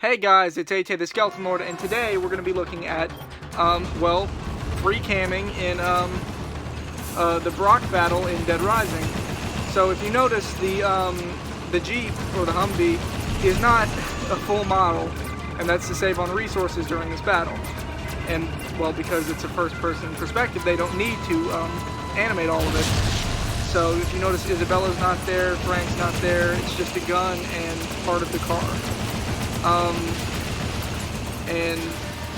Hey guys, it's AT the Skeleton Lord, and today we're going to be looking at, well, free camming in the Brock battle in Dead Rising. So if you notice, the Jeep, or the Humvee, is not a full model, and that's to save on resources during this battle. And, well, because it's a first-person perspective, they don't need to animate all of it. So if you notice, Isabella's not there, Frank's not there, it's just a gun and part of the car. And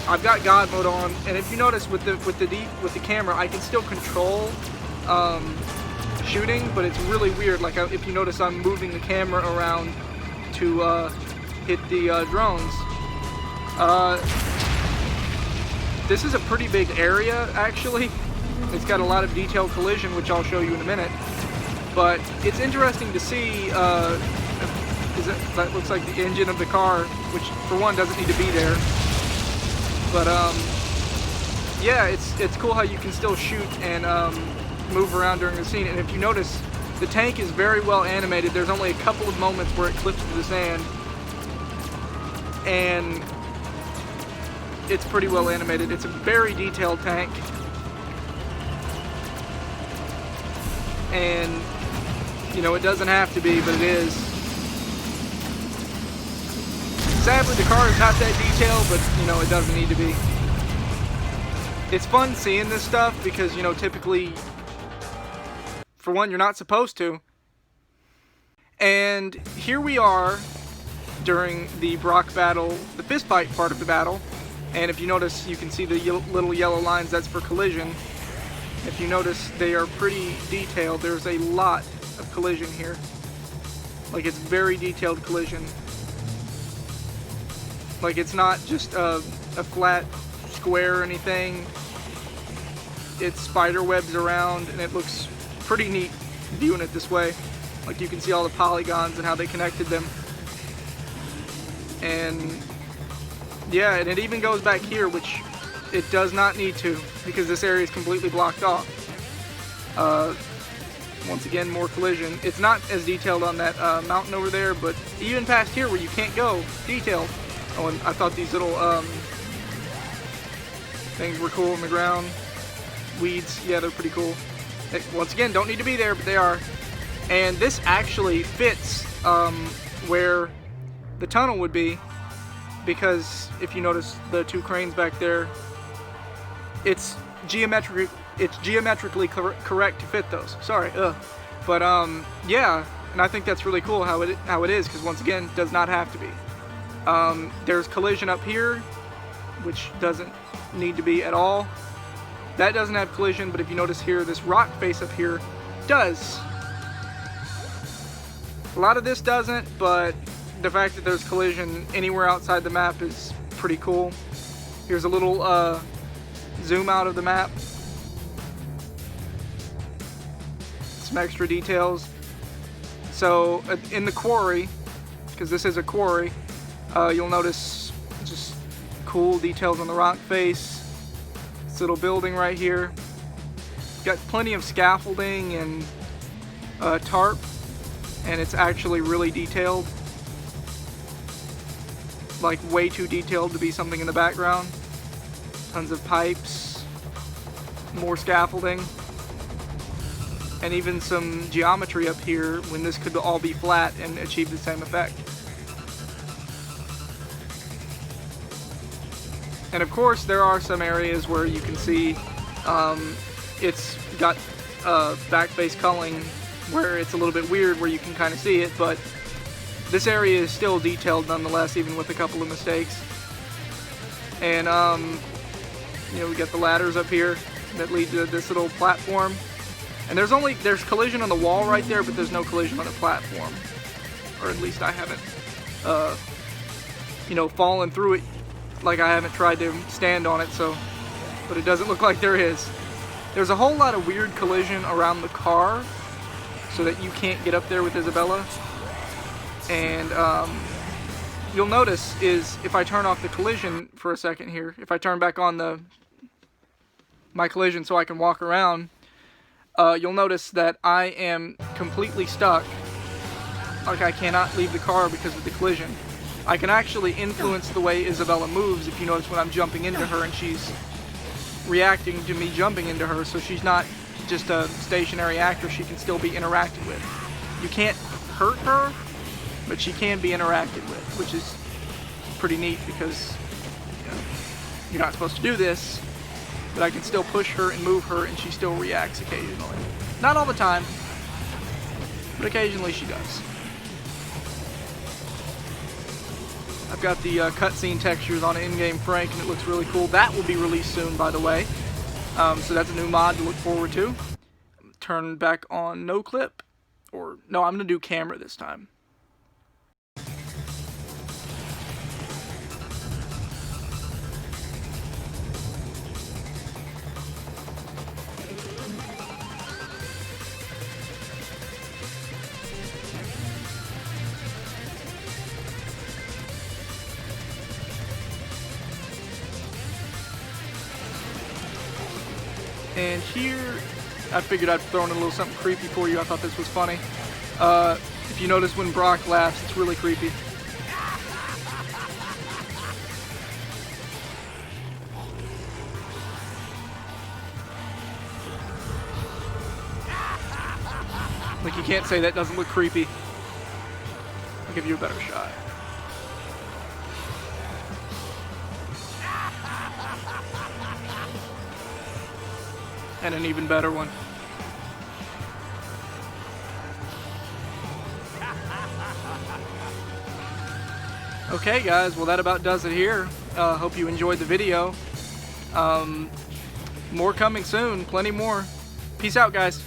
I've got God mode on, and if you notice with the camera, I can still control shooting, but it's really weird. Like if you notice, I'm moving the camera around to hit the drones. This is a pretty big area, actually. It's got a lot of detailed collision, which I'll show you in a minute. But it's interesting to see. That looks like the engine of the car, which for one doesn't need to be there. But yeah, it's cool how you can still shoot and move around during the scene. And if you notice, the tank is very well animated. There's only a couple of moments where it clips to the sand, and it's pretty well animated. It's a very detailed tank, and you know, it doesn't have to be, but it is. Sadly, the car is not that detailed, but, you know, it doesn't need to be. It's fun seeing this stuff because, you know, typically, for one, you're not supposed to. And here we are during the Brock battle, the fist fight part of the battle. And if you notice, you can see the little yellow lines, that's for collision. If you notice, they are pretty detailed. There's a lot of collision here. Like, it's very detailed collision. Like, it's not just a flat square or anything. It's spider webs around, and it looks pretty neat viewing it this way. Like, you can see all the polygons and how they connected them. And yeah, and it even goes back here, which it does not need to, because this area is completely blocked off. Once again, more collision. It's not as detailed on that mountain over there, but even past here where you can't go, detailed. Oh, and I thought these little things were cool on the ground. Weeds, yeah, they're pretty cool. They, once again, don't need to be there, but they are. And this actually fits where the tunnel would be, because if you notice the two cranes back there, it's geometrically correct to fit those. Sorry, but yeah, and I think that's really cool how it is, because once again, it does not have to be. There's collision up here, which doesn't need to be at all. That doesn't have collision, but if you notice here, this rock face up here does. A lot of this doesn't, but the fact that there's collision anywhere outside the map is pretty cool. Here's a little zoom out of the map. Some extra details. So in the quarry, because this is a quarry, you'll notice just cool details on the rock face. This little building right here. Got plenty of scaffolding and tarp, and it's actually really detailed. Like, way too detailed to be something in the background. Tons of pipes, more scaffolding, and even some geometry up here when this could all be flat and achieve the same effect. And of course, there are some areas where you can see it's got back face culling where it's a little bit weird, where you can kind of see it, but this area is still detailed nonetheless, even with a couple of mistakes. And you know, we got the ladders up here that lead to this little platform. And there's collision on the wall right there, but there's no collision on the platform. Or at least I haven't you know, fallen through it. Like, I haven't tried to stand on it, so, but it doesn't look like there is. There's a whole lot of weird collision around the car, so that you can't get up there with Isabella. And you'll notice is if I turn off the collision for a second here, if I turn back on my collision so I can walk around, you'll notice that I am completely stuck. Like, I cannot leave the car because of the collision. I can actually influence the way Isabella moves. If you notice when I'm jumping into her and she's reacting to me jumping into her, so she's not just a stationary actor, she can still be interacted with. You can't hurt her, but she can be interacted with, which is pretty neat because you're not supposed to do this, but I can still push her and move her and she still reacts occasionally. Not all the time, but occasionally she does. I've got the cutscene textures on in-game Frank and it looks really cool. That will be released soon, by the way. So that's a new mod to look forward to. Turn back on no clip. Or, no, I'm going to do camera this time. And here, I figured I'd throw in a little something creepy for you. I thought this was funny. If you notice when Brock laughs, it's really creepy. Like, you can't say that doesn't look creepy. I'll give you a better shot. And an even better one. Okay guys, well that about does it here. Hope you enjoyed the video. More coming soon, plenty more. Peace out guys.